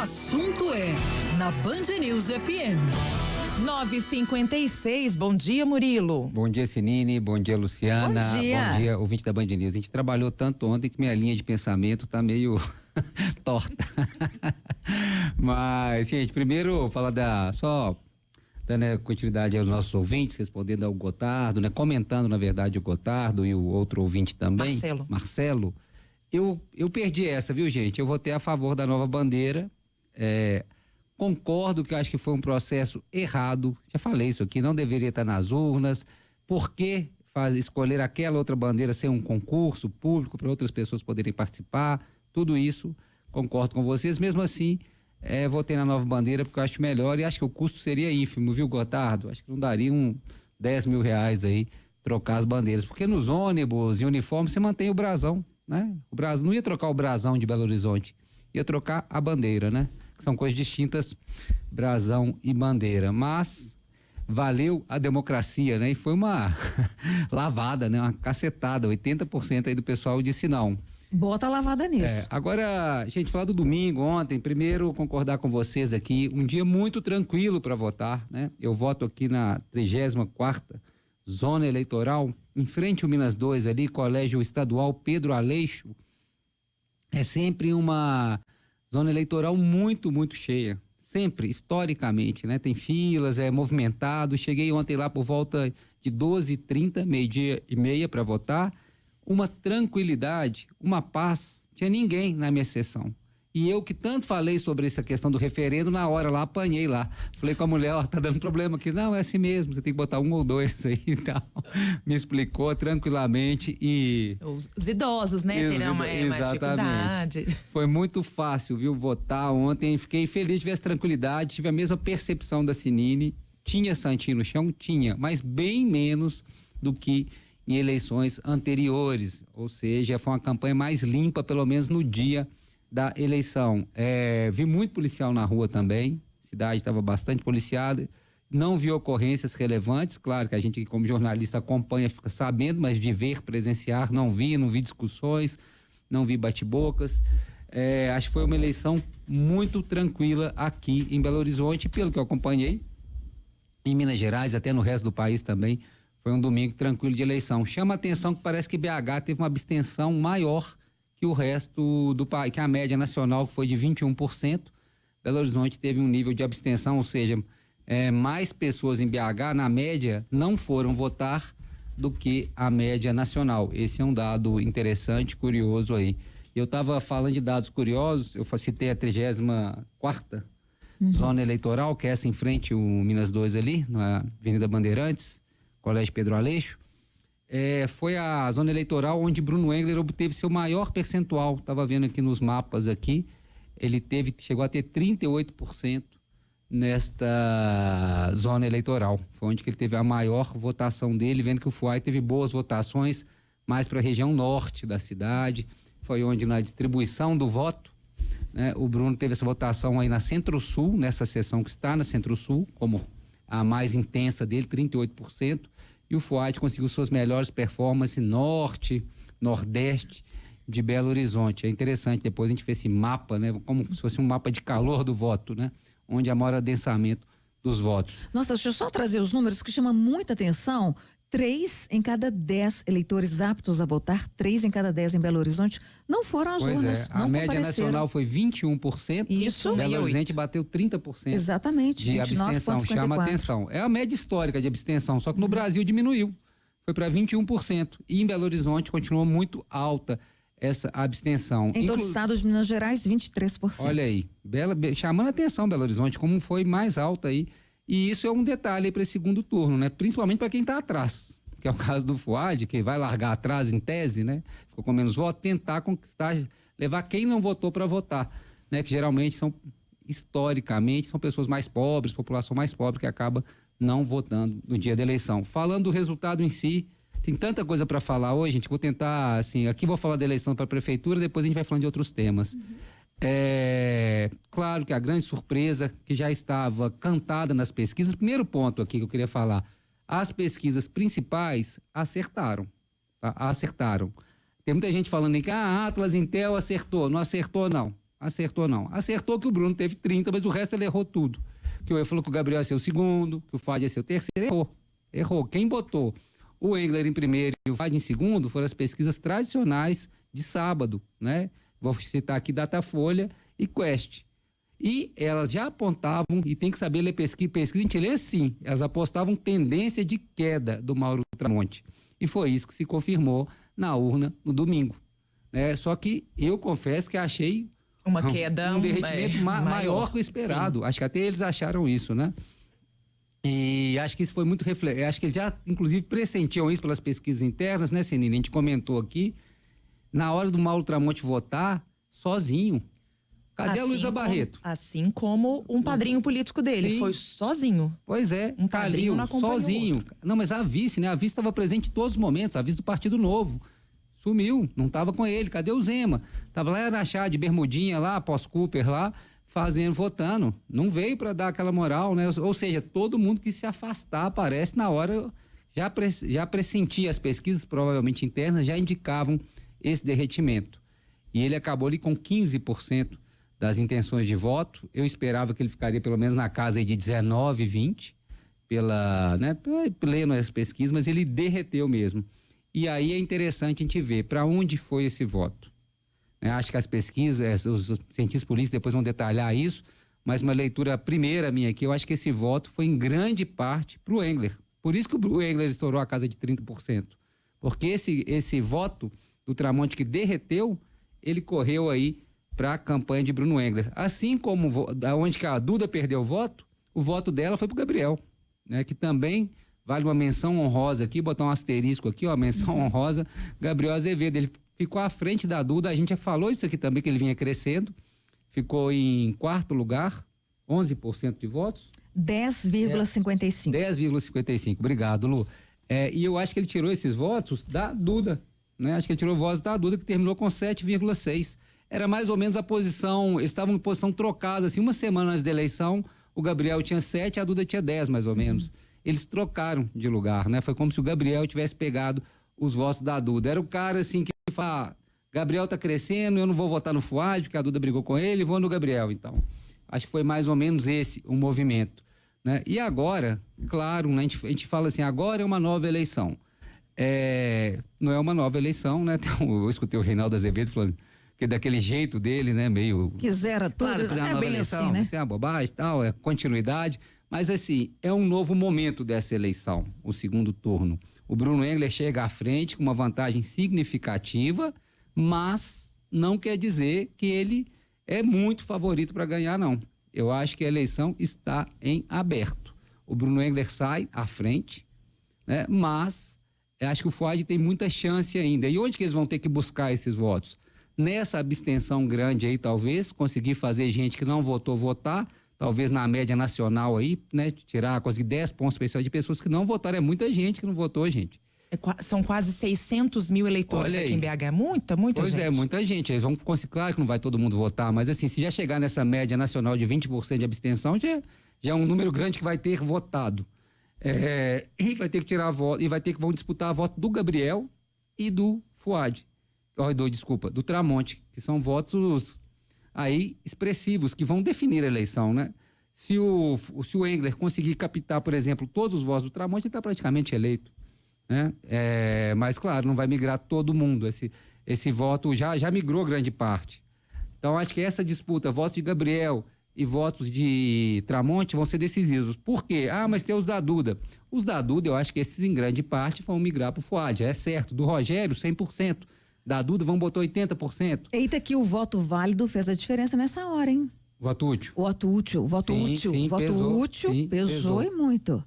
assunto é na Band News FM. 9h56, bom dia, Murilo. Bom dia, Sinine, bom dia, Luciana. Bom dia, ouvinte da Band News. A gente trabalhou tanto ontem que minha linha de pensamento tá meio torta. Mas, gente, primeiro falar dando continuidade aos nossos ouvintes, respondendo ao Gotardo, comentando, na verdade, o Gotardo e o outro ouvinte também, Marcelo. Eu perdi essa, viu, gente? Eu votei a favor da nova bandeira. Concordo que eu acho que foi um processo errado. Já falei isso aqui, não deveria estar nas urnas. Por que escolher aquela outra bandeira sem um concurso público para outras pessoas poderem participar? Tudo isso, concordo com vocês. Mesmo assim, votei na nova bandeira porque eu acho melhor e acho que o custo seria ínfimo, viu, Gotardo? Acho que não daria R$10 mil aí trocar as bandeiras. Porque nos ônibus e uniformes você mantém o brasão, né? O brasão, não ia trocar o brasão de Belo Horizonte, ia trocar a bandeira, né? São coisas distintas, brasão e bandeira, mas valeu a democracia, né? E foi uma lavada, né? Uma cacetada, 80% aí do pessoal disse não. Bota a lavada nisso. Agora, gente, falar do domingo ontem, primeiro concordar com vocês aqui, um dia muito tranquilo para votar, né? Eu voto aqui na 34ª Zona Eleitoral, em frente ao Minas 2 ali, Colégio Estadual Pedro Aleixo. É sempre uma zona eleitoral muito, muito cheia. Sempre, historicamente, né? Tem filas, é movimentado. Cheguei ontem lá por volta de 12h30, 12h30 para votar. Uma tranquilidade, uma paz. Tinha ninguém na minha sessão. E eu que tanto falei sobre essa questão do referendo, na hora lá, apanhei lá. Falei com a mulher, tá dando problema aqui. Não, é assim mesmo, você tem que botar 1 ou 2 aí e tal. Me explicou tranquilamente e... Os idosos, né? Terão mais dificuldade. Foi muito fácil, viu, votar ontem. Fiquei feliz de ver essa tranquilidade, tive a mesma percepção da Sinine. Tinha santinho no chão? Tinha, mas bem menos do que em eleições anteriores. Ou seja, foi uma campanha mais limpa, pelo menos no dia da eleição. Vi muito policial na rua também, a cidade estava bastante policiada, não vi ocorrências relevantes, claro que a gente como jornalista acompanha, fica sabendo, mas de ver, presenciar, não vi discussões, não vi bate-bocas. Acho que foi uma eleição muito tranquila aqui em Belo Horizonte, pelo que eu acompanhei, em Minas Gerais, até no resto do país também, foi um domingo tranquilo de eleição. Chama a atenção que parece que BH teve uma abstenção maior que o resto do país, que a média nacional que foi de 21%, Belo Horizonte teve um nível de abstenção, ou seja, mais pessoas em BH, na média, não foram votar do que a média nacional. Esse é um dado interessante, curioso aí. Eu estava falando de dados curiosos, eu citei a 34ª Zona Eleitoral, que é essa em frente, o Minas 2 ali, na Avenida Bandeirantes, Colégio Pedro Aleixo. Foi a zona eleitoral onde Bruno Engler obteve seu maior percentual. Estava vendo aqui nos mapas aqui, chegou a ter 38% nesta zona eleitoral. Foi onde que ele teve a maior votação dele, vendo que o FUAI teve boas votações mais para a região norte da cidade. Foi onde na distribuição do voto, né, o Bruno teve essa votação aí na Centro-Sul, nessa seção que está na Centro-Sul, como a mais intensa dele, 38%. E o FUAI conseguiu suas melhores performances norte, nordeste de Belo Horizonte. É interessante, depois a gente fez esse mapa, né? Como se fosse um mapa de calor do voto, né? Onde há maior adensamento dos votos. Nossa, deixa eu só trazer os números que chamam muita atenção. 3 em cada 10 eleitores aptos a votar, 3 em cada 10 em Belo Horizonte, não foram às urnas. A média nacional foi 21%. Isso. Belo Horizonte bateu 30%. Exatamente. De abstenção. Chama atenção. É a média histórica de abstenção, só que no Brasil diminuiu. Foi para 21%. E em Belo Horizonte continuou muito alta essa abstenção. Em todo o estado de Minas Gerais, 23%. Olha aí, chamando a atenção Belo Horizonte, como foi mais alta aí. E isso é um detalhe para esse segundo turno, né? Principalmente para quem está atrás, que é o caso do FUAD, que vai largar atrás em tese, né? Ficou com menos votos, tentar conquistar, levar quem não votou para votar, né? Que geralmente historicamente, são pessoas mais pobres, população mais pobre que acaba não votando no dia da eleição. Falando do resultado em si, tem tanta coisa para falar hoje, gente, vou tentar, assim, aqui vou falar da eleição para a prefeitura, depois a gente vai falando de outros temas. Claro que a grande surpresa que já estava cantada nas pesquisas, primeiro ponto aqui que eu queria falar, as pesquisas principais acertaram, tá? Acertaram. Tem muita gente falando aí que a Atlas, Intel acertou, não acertou não. Acertou não. Acertou que o Bruno teve 30, mas o resto ele errou tudo. Que ele falou que o Gabriel ia ser o segundo, que o Fuad ia ser o terceiro. Errou. Quem botou o Engler em primeiro e o Fuad em segundo foram as pesquisas tradicionais de sábado, né? Vou citar aqui Datafolha e Quest. E elas já apontavam, e tem que saber ler pesquisa a gente lê assim, elas apostavam tendência de queda do Mauro Tramonte. E foi isso que se confirmou na urna no domingo. Só que eu confesso que achei uma queda, um derretimento maior que o esperado. Sim. Acho que até eles acharam isso, né? E acho que isso foi muito reflexo. Acho que eles já, inclusive, pressentiam isso pelas pesquisas internas, né, Senine? A gente comentou aqui. Na hora do Mauro Tramonte votar, sozinho. Cadê a Luísa Barreto? Assim como um padrinho político dele. Sim. Foi sozinho. Pois é. Um padrinho não acompanhou sozinho. Outro. Não, mas a vice, né? A vice estava presente em todos os momentos. A vice do Partido Novo. Sumiu. Não estava com ele. Cadê o Zema? Estava lá na chá de bermudinha lá, pós-Cooper lá, votando. Não veio para dar aquela moral, né? Ou seja, todo mundo que se afastar, parece, na hora, já pressentia as pesquisas, provavelmente internas, já indicavam esse derretimento. E ele acabou ali com 15% das intenções de voto. Eu esperava que ele ficaria pelo menos na casa aí de 19, 20, lendo as pesquisas, mas ele derreteu mesmo. E aí é interessante a gente ver para onde foi esse voto. Acho que as pesquisas, os cientistas políticos depois vão detalhar isso, mas uma leitura primeira minha aqui, eu acho que esse voto foi em grande parte para o Engler. Por isso que o Engler estourou a casa de 30%. Porque esse voto do Tramonte que derreteu, ele correu aí para a campanha de Bruno Engler. Assim como onde que a Duda perdeu o voto dela foi para o Gabriel, né? Que também vale uma menção honrosa aqui, botar um asterisco aqui, ó, menção honrosa, Gabriel Azevedo. Ele ficou à frente da Duda, a gente já falou isso aqui também, que ele vinha crescendo, ficou em quarto lugar, 11% de votos. 10,55. 10,55, obrigado, Lu. E eu acho que ele tirou esses votos da Duda, né? Acho que ele tirou votos da Duda, que terminou com 7,6. Era mais ou menos a posição, eles estavam em posição trocada, assim, uma semana antes da eleição, o Gabriel tinha 7, a Duda tinha 10, mais ou menos. Eles trocaram de lugar, né? Foi como se o Gabriel tivesse pegado os votos da Duda. Era o cara, assim, que fala, Gabriel tá crescendo, eu não vou votar no Fuad, porque a Duda brigou com ele, vou no Gabriel, então. Acho que foi mais ou menos esse o movimento, né? E agora, claro, né, a gente fala assim, agora é uma nova eleição. Não é uma nova eleição, né? Eu escutei o Reinaldo Azevedo falando que daquele jeito dele, né, meio... Quisera tudo, claro, é bem eleição, assim, né? Isso é uma bobagem e tal, é continuidade, mas assim, é um novo momento dessa eleição, o segundo turno. O Bruno Engler chega à frente com uma vantagem significativa, mas não quer dizer que ele é muito favorito para ganhar, não. Eu acho que a eleição está em aberto. O Bruno Engler sai à frente, né? Mas eu acho que o Fuad tem muita chance ainda. E onde que eles vão ter que buscar esses votos? Nessa abstenção grande aí, talvez, conseguir fazer gente que não votou votar, talvez na média nacional aí, né? Conseguir 10 pontos especiais de pessoas que não votaram. É muita gente que não votou, gente. São quase 600 mil eleitores aqui em BH. É muita gente. Pois é, muita gente. Eles vão conseguir, claro que não vai todo mundo votar, mas assim, se já chegar nessa média nacional de 20% de abstenção, já é um número grande que vai ter votado. E vai ter que tirar voto, e vão disputar a voto do Gabriel e do Fuad. Do Tramonte, que são votos aí expressivos, que vão definir a eleição, né? Se o Engler conseguir captar, por exemplo, todos os votos do Tramonte, ele está praticamente eleito, né? Mas, claro, não vai migrar todo mundo. Esse voto já migrou grande parte. Então, acho que essa disputa, votos de Gabriel e votos de Tramonte, vão ser decisivos. Por quê? Mas tem os da Duda. Os da Duda, eu acho que esses, em grande parte, vão migrar para o Fuad. É certo. Do Rogério, 100%. Da Duda, vão botar 80%. Eita, que o voto válido fez a diferença nessa hora, hein? Voto útil. Voto útil. Sim, Voto útil pesou, pesou e muito.